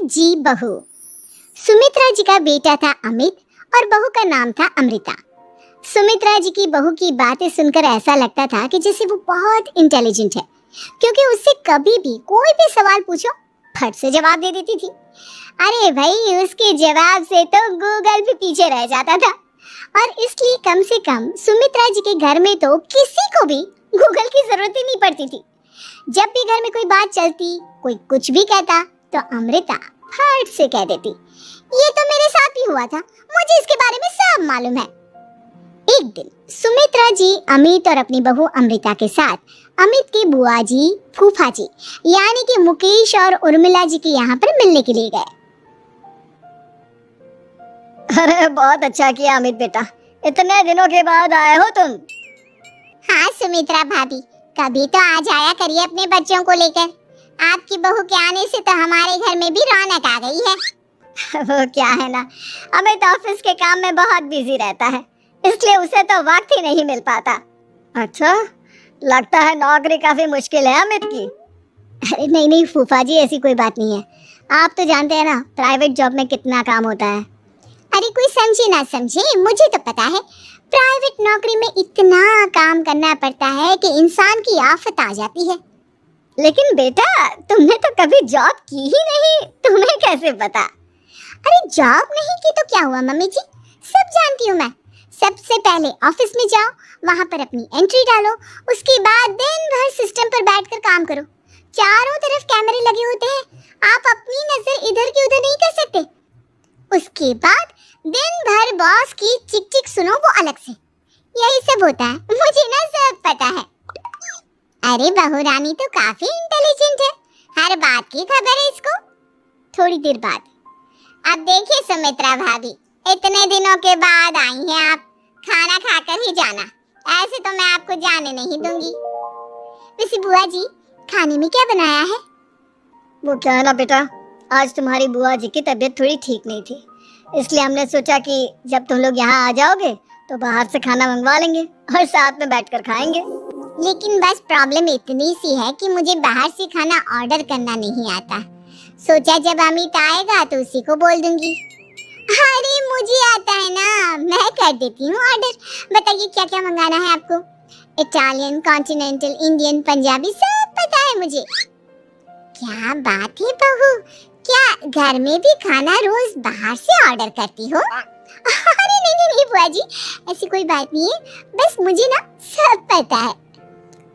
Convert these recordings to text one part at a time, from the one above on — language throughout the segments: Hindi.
जी बहू। सुमित्रा जी का बेटा था अमित और बहू का नाम था अमृता। सुमित्रा जी की बहू की बातें सुनकर ऐसा लगता था कि जैसे वो बहुत इंटेलिजेंट है, क्योंकि उससे कभी भी कोई भी सवाल पूछो फट से जवाब दे देती थी। अरे भाई, उसके जवाब से तो गूगल भी पीछे रह जाता था। और इसलिए कम से कम सुमित्रा जी के घर में तो किसी को भी गूगल की जरूरत ही नहीं पड़ती थी। जब भी घर में कोई बात चलती, कोई कुछ भी कहता, तो अमृता फट से कह देती, ये तो मेरे साथ भी हुआ था, मुझे इसके बारे में सब मालूम है। एक दिन सुमित्रा जी अमित और अपनी बहू अमृता के साथ अमित की बुआ जी, फूफा जी यानी कि मुकेश और उर्मिला जी के यहाँ पर मिलने के लिए गए। अरे बहुत अच्छा किया अमित बेटा, इतने दिनों के बाद आए हो तुम। हाँ सुमित्रा भाभी, कभी तो आ जाया करिए अपने बच्चों को लेकर। आपकी बहू के आने से तो हमारे घर में भी रौनक आ गई है। वो क्या है ना, अमित ऑफिस के काम में बहुत बिजी रहता है, इसलिए उसे तो वक्त ही नहीं मिल पाता। अच्छा, लगता है नौकरी काफी मुश्किल है अमित की। अरे नहीं नहीं फूफा जी, ऐसी कोई बात नहीं है। आप तो जानते हैं ना प्राइवेट जॉब में कितना काम होता है। अरे कोई समझे ना समझे, मुझे तो पता है प्राइवेट नौकरी में इतना काम करना पड़ता है कि इंसान की आफत आ जाती है। लेकिन बेटा, तुमने तो कभी जॉब की ही नहीं, तुम्हें कैसे पता? अरे जॉब नहीं की तो क्या हुआ मम्मी जी, सब जानती हूँ मैं। सबसे पहले ऑफिस में जाओ, वहाँ पर अपनी एंट्री डालो, उसके बाद दिन भर सिस्टम पर बैठकर काम करो। चारों तरफ कैमरे लगे होते हैं, आप अपनी नजर इधर की उधर नहीं कर सकते। उसके बाद दिन भर बॉस की चिक चिक सुनो, वो अलग से। यही सब होता है, मुझे ना सब पता है। अरे बहू रानी तो काफी इंटेलिजेंट है, हर बात की खबर है इसको। थोड़ी देर बाद, अब देखिए सुमित्रा भाभी, इतने दिनों के बाद आई हैं आप, खाना खाकर ही जाना, ऐसे तो मैं आपको जाने नहीं दूंगी। वैसे बुआ जी, खाने में क्या बनाया है? वो क्या है ना बेटा, आज तुम्हारी बुआ जी की तबीयत थोड़ी ठीक नहीं थी, इसलिए हमने सोचा कि जब तुम लोग यहाँ आ जाओगे तो बाहर से खाना मंगवा लेंगे और साथ में बैठकर खाएंगे। लेकिन बस प्रॉब्लम इतनी सी है कि मुझे बाहर से खाना ऑर्डर करना नहीं आता। सोचा जब अमित आएगा तो उसी को बोल दूंगी। अरे मुझे आता है ना, मैं कर देती हूँ ऑर्डर। बताइए क्या क्या मंगाना है आपको? इटालियन, कॉन्टिनेंटल, इंडियन, पंजाबी, सब पता है मुझे। क्या बात है बहू, क्या घर में भी खाना रोज बाहर से ऑर्डर करती हो? अरे नहीं बुआ जी, ऐसी कोई बात नहीं है, बस मुझे ना सब पता है।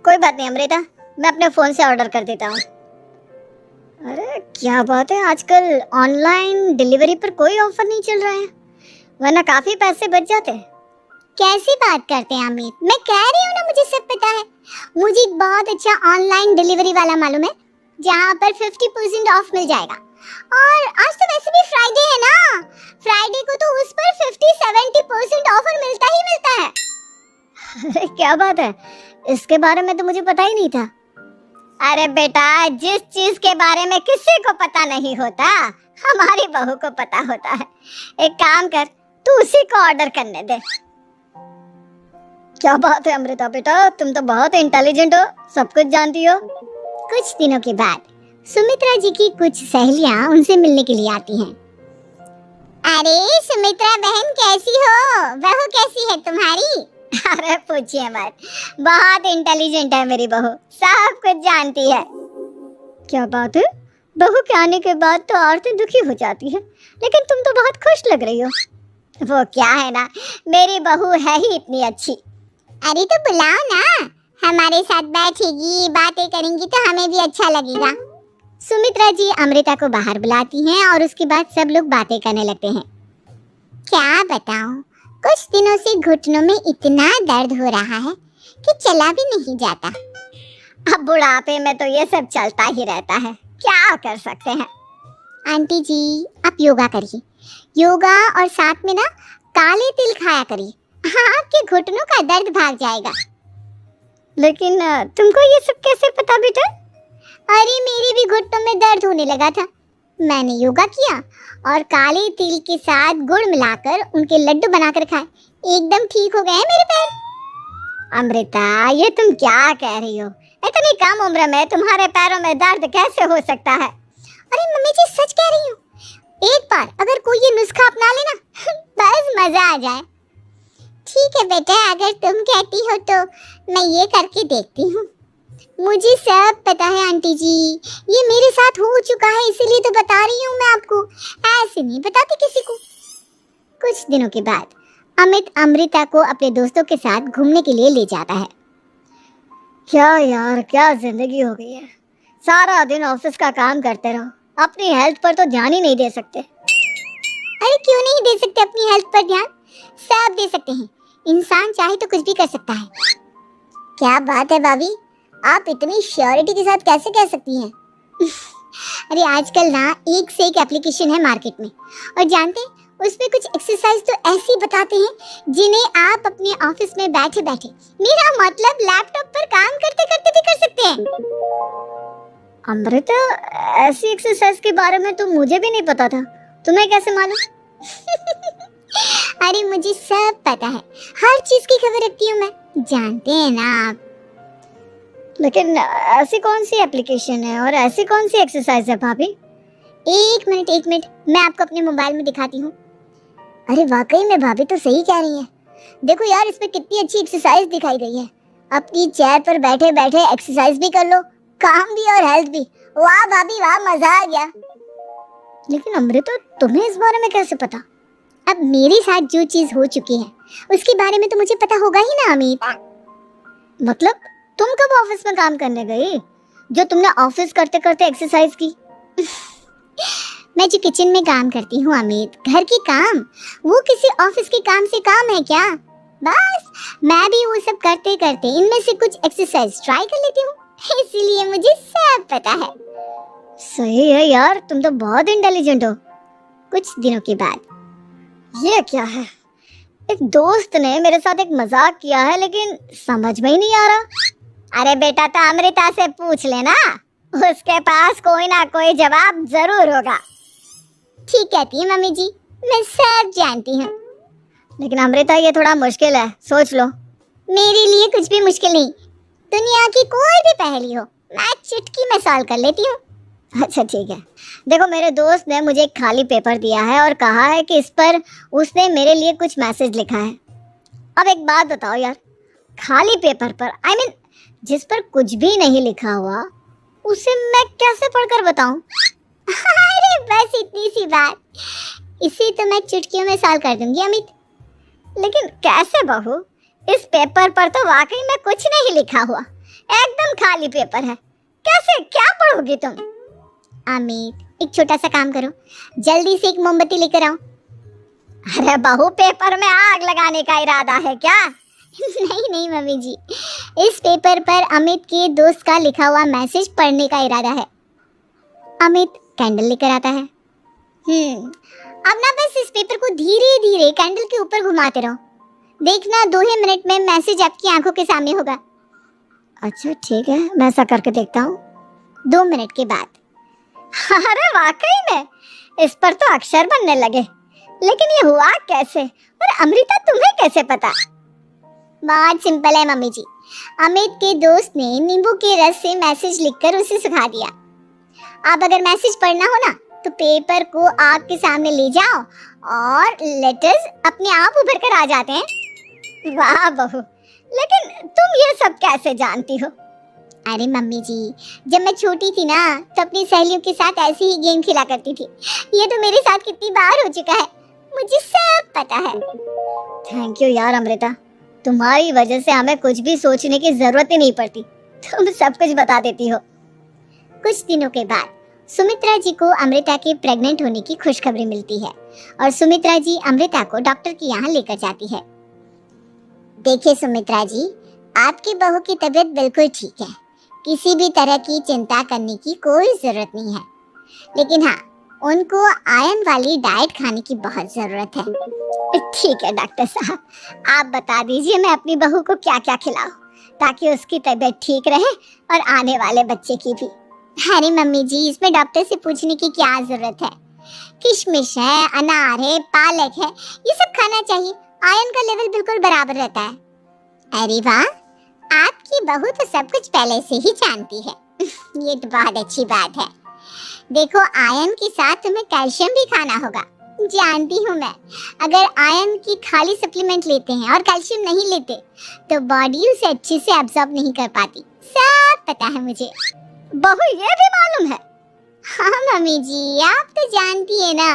कोई बात नहीं अमृता, मैं अपने फोन से ऑर्डर कर देता हूँ। अरे क्या बात है, आजकल ऑनलाइन डिलीवरी पर कोई ऑफर नहीं चल रहा है, वरना काफी पैसे बच जाते हैं। कैसी बात करते हैं अमित, मैं कह रही हूँ ना मुझे सब पता है। मुझे एक बहुत अच्छा ऑनलाइन डिलीवरी वाला मालूम है, जहाँ पर 50% ऑफ मिल जाएगा। और आज तो वैसे भी फ्राइडे है ना, फ्राइडे को तो उस पर 50-70% ऑफर मिलता ही मिलता है। अरे क्या बात है, इसके बारे में तो मुझे पता ही नहीं था। अरे बेटा, जिस चीज के बारे में किसी को पता नहीं होता, हमारी बहू को पता होता है। एक काम कर, तू उसी को ऑर्डर करने दे। क्या बात है अमृता बेटा, तुम तो बहुत इंटेलिजेंट हो, सब कुछ जानती हो। कुछ दिनों के बाद सुमित्रा जी की कुछ सहेलियां उनसे मिलने के लिए आती हैं। अरे सुमित्रा बहन कैसी हो, बहू कैसी है तुम्हारी? अरे पूछिए मत, बहुत इंटेलिजेंट है मेरी बहू, सब कुछ जानती है। क्या बात है, बहू के आने के बाद तो औरतें दुखी हो जाती है, लेकिन तुम तो बहुत खुश लग रही हो। वो क्या है ना, मेरी बहू है ही इतनी अच्छी। अरे तो बुलाओ ना, हमारे साथ बैठेगी, बातें करेंगी तो हमें भी अच्छा लगेगा। सुमित्रा जी अमृता को बाहर बुलाती हैं और उसके बाद सब लोग बातें करने लगते हैं। क्या बताऊं, कुछ दिनों से घुटनों में इतना दर्द हो रहा है कि चला भी नहीं जाता। अब बुढ़ापे में तो ये सब चलता ही रहता है, क्या कर सकते हैं। आंटी जी, आप योगा करिए, योगा और साथ में ना काले तिल खाया करिए, आपके घुटनों का दर्द भाग जाएगा। लेकिन तुमको ये सब कैसे पता बेटा? अरे मेरे भी घुटनों में दर्द होने लगा था, मैंने योगा किया और काले तिल के साथ गुड़ मिलाकर उनके लड्डू बनाकर खाए, एकदम ठीक हो गए हैं मेरे पैर। अमृता, ये तुम क्या कह रही हो, इतनी कम उम्र में तुम्हारे पैरों में दर्द कैसे हो सकता है? अरे मम्मी जी सच कह रही हूँ, एक बार अगर कोई ये नुस्खा अपना लेना बस मजा आ जाए। ठीक है बेटा, अगर तुम कहती हो तो मैं ये करके देखती हूँ। मुझे सब पता है आंटी जी, ये मेरे साथ हो चुका है, इसीलिए तो बता रही हूँ मैं आपको, ऐसे नहीं बताती किसी को। कुछ दिनों के बाद अमित अमृता को अपने दोस्तों के साथ घूमने के लिए ले जाता है। क्या यार, क्या जिंदगी हो गई है। सारा दिन ऑफिस का काम करते रहो, अपनी हेल्थ पर तो ध्यान ही नहीं दे सकते। अरे क्यों नहीं दे सकते अपनी हेल्थ पर ध्यान? सब दे सकते हैं, इंसान चाहे तो कुछ भी कर सकता है। क्या बात है भाभी, आप इतनी श्योरिटी के साथ कैसे कह सकती हैं? अरे आजकल ना एक से एक एप्लीकेशन है मार्केट में, और जानते हैं उसमें कुछ एक्सरसाइज तो ऐसी बताते हैं जिन्हें आप अपने ऑफिस में बैठे बैठे, मेरा मतलब लैपटॉप पर काम करते करते भी कर सकते हैं। अमृता, ऐसी एक्सरसाइज के बारे में तो मुझे भी नहीं पता था, तुम्हें कैसे मालूम? अरे मुझे सब पता है, हर चीज की खबर रखती हूँ मैं, जानते हैं ना आप। लेकिन ऐसी कौन सी एप्लीकेशन है और ऐसी कौन सी एक्सरसाइज है भाभी? एक मिनट, मैं आपको अपने मोबाइल में दिखाती हूँ। अरे वाकई में भाभी तो सही कह रही हैं। देखो यार, इसमें कितनी अच्छी एक्सरसाइज दिखाई गई है। अपनी चेयर पर बैठे बैठे एक्सरसाइज भी कर लो, काम भी और हेल्थ भी। वाह भाभी वाह, मजा आ गया। लेकिन अमृता, तुम्हें इस बारे में कैसे पता? अब मेरे साथ जो चीज हो चुकी है उसके बारे में तो मुझे पता होगा ही ना अमित। मतलब तुम कब ऑफिस में काम करने गई जो तुमने ऑफिस करते करते एक्सरसाइज की? मैं जो किचन में काम करती हूँ अमित, घर के काम, वो किसी ऑफिस के काम से काम है क्या? बस मैं भी वो सब करते करते इनमें से कुछ एक्सरसाइज ट्राई कर लेती हूँ, इसीलिए मुझे सब पता है। सही है यार, तुम तो बहुत इंटेलिजेंट हो। कुछ दिनों के बाद, ये क्या है? एक दोस्त ने मेरे साथ एक मजाक किया है, लेकिन समझ में ही नहीं आ रहा। अरे बेटा, तो अमृता से पूछ लेना, उसके पास कोई ना कोई जवाब जरूर होगा। ठीक कहती है मम्मी जी, मैं सब जानती हूँ। लेकिन अमृता, ये थोड़ा मुश्किल है, सोच लो। मेरे लिए कुछ भी मुश्किल नहीं, दुनिया की कोई भी पहेली हो मैं चुटकी में सॉल्व कर लेती हूँ। अच्छा ठीक है, देखो मेरे दोस्त ने मुझे एक खाली पेपर दिया है और कहा है कि इस पर उसने मेरे लिए कुछ मैसेज लिखा है। अब एक बात बताओ यार, खाली पेपर पर, I mean, जिस पर कुछ भी नहीं लिखा हुआ, उसे मैं कैसे पढ़कर बताऊं? अरे बस इतनी सी बात, इसे तो मैं चुटकियों में सॉल्व कर दूंगी अमित। लेकिन कैसे बहू? इस पेपर पर तो वाकई में कुछ नहीं लिखा हुआ, एकदम खाली पेपर है, कैसे क्या पढ़ोगी तुम? अमित, एक छोटा सा काम करो, जल्दी से एक मोमबत्ती लेकर आओ। अरे बहू, पेपर में आग लगाने का इरादा है क्या? नहीं मम्मी जी, इस पेपर पर अमित के दोस्त का लिखा हुआ मैसेज पढ़ने का इरादा है। अमित कैंडल लेकर आता है। अब ना बस इस पेपर को धीरे धीरे कैंडल के ऊपर घुमाते रहो, देखना 2 ही मिनट में मैसेज आपकी आंखों के सामने होगा। अच्छा ठीक है, मैं ऐसा करके देखता हूँ। 2 मिनट के बाद, अरे वाकई में इस पर तो अक्षर बनने लगे, लेकिन ये हुआ कैसे? और अमृता, तुम्हें कैसे पता? बहुत सिंपल है मम्मी जी, अमित के दोस्त ने नींबू के रस से मैसेज लिखकर उसे सुखा दिया। अब अगर मैसेज पढ़ना हो ना तो पेपर को आग के सामने ले जाओ और लेटर्स अपने आप उभर कर आ जाते हैं। वाह बहू, लेकिन तुम ये सब कैसे जानती हो? अरे मम्मी जी, जब मैं छोटी थी ना तो अपनी सहेलियों के साथ ऐसे ही गेम खेला करती थी। ये तो मेरे साथ कितनी बार हो चुका है, मुझे सब पता है। थैंक यू यार अमृता, तुम्हारी वजह से हमें कुछ भी सोचने की जरूरत ही नहीं पड़ती, तुम सब कुछ बता देती हो। कुछ दिनों के बाद सुमित्रा जी को अमृता के प्रेग्नेंट होने की खुशखबरी मिलती है और सुमित्रा जी अमृता को डॉक्टर के यहाँ लेकर जाती है। देखिए सुमित्रा जी, आपकी बहू की तबीयत बिल्कुल ठीक है, किसी भी तरह की चिंता करने की कोई जरूरत नहीं है, लेकिन हाँ, उनको आयरन वाली डाइट खाने की बहुत जरूरत है। ठीक है डॉक्टर साहब, आप बता दीजिए मैं अपनी बहू को क्या क्या खिलाऊं ताकि उसकी तबीयत ठीक रहे और आने वाले बच्चे की भी। अरे मम्मी जी, इसमें डॉक्टर से पूछने की क्या जरूरत है, किशमिश है, अनार है, पालक है, ये सब खाना चाहिए, आयरन का लेवल बिल्कुल बराबर रहता है। अरे वाह, आपकी बहू तो सब कुछ पहले से ही जानती है। ये तो बहुत अच्छी बात है। देखो, आयरन के साथ तुम्हें कैल्शियम भी खाना होगा। जानती हूँ मैं, अगर आयरन की खाली सप्लीमेंट लेते हैं और कैल्शियम नहीं लेते तो बॉडी उसे अच्छे से एब्जॉर्ब नहीं कर पाती। सब पता है मुझे। बहू ये भी मालूम है? हाँ मम्मी जी, आप तो जानती है ना,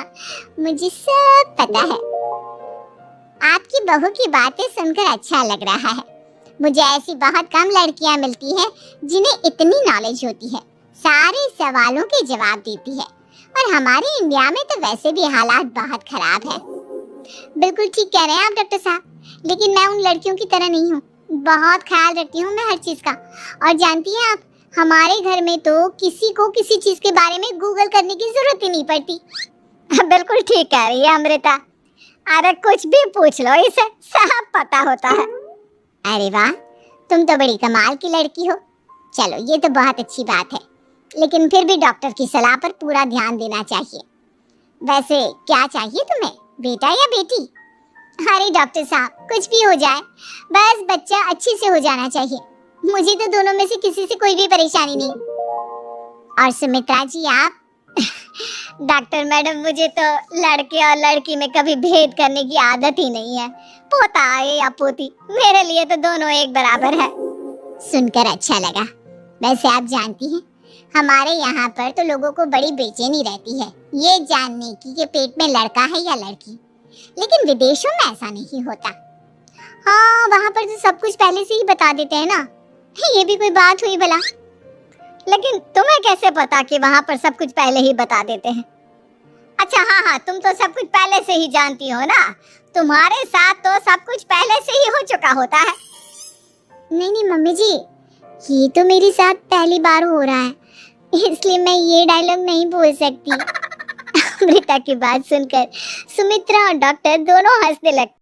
मुझे सब पता है। आपकी बहू की बातें सुनकर अच्छा लग रहा है। मुझे ऐसी बहुत कम लड़कियां मिलती हैं जिन्हें इतनी नॉलेज होती है, सारे सवालों के जवाब देती है। और हमारे इंडिया में तो वैसे भी हालात बहुत खराब है। बिल्कुल ठीक कह रहे हैं आप डॉक्टर साहब, लेकिन मैं उन लड़कियों की तरह नहीं हूँ। बहुत ख्याल रखती हूँ मैं हर चीज का। और जानती हैं आप, हमारे घर में तो किसी को किसी चीज के बारे में गूगल करने की जरूरत ही नहीं पड़ती। बिल्कुल ठीक कह रही है अमृता। अरे कुछ भी पूछ लो, इसे सब पता होता है। अरे वाह, तुम तो बड़ी कमाल की लड़की हो। चलो, ये तो बहुत अच्छी बात है, लेकिन फिर भी डॉक्टर की सलाह पर पूरा ध्यान देना चाहिए। वैसे क्या चाहिए तुम्हें, बेटा या बेटी? अरे डॉक्टर साहब, कुछ भी हो जाए, बस बच्चा अच्छे से हो जाना चाहिए। मुझे तो दोनों में से किसी से कोई भी परेशानी नहीं। और सुमित्रा जी आप? डॉक्टर मैडम, मुझे तो लड़के और लड़की में कभी भेद करने की आदत ही नहीं है। पोता आए या पोती, मेरे लिए तो दोनों एक बराबर है। सुनकर अच्छा लगा। वैसे आप जानती हैं, हमारे यहाँ पर तो लोगों को बड़ी बेचैनी रहती है ये जानने की कि पेट में लड़का है या लड़की, लेकिन विदेशों में ऐसा नहीं होता। हाँ, वहाँ पर तो सब कुछ पहले से ही बता देते हैं ना। ये भी कोई बात हुई भला? लेकिन तुम्हें कैसे पता कि वहाँ पर सब कुछ पहले ही बता देते हैं? अच्छा हाँ, तुम तो सब कुछ पहले से ही जानती हो ना। तुम्हारे साथ तो सब कुछ पहले से ही हो चुका होता है। नहीं मम्मी जी, ये तो मेरे साथ पहली बार हो रहा है, इसलिए मैं ये डायलॉग नहीं बोल सकती। अमृता की बात सुनकर सुमित्रा और डॉक्टर दोनों हंसने लगे।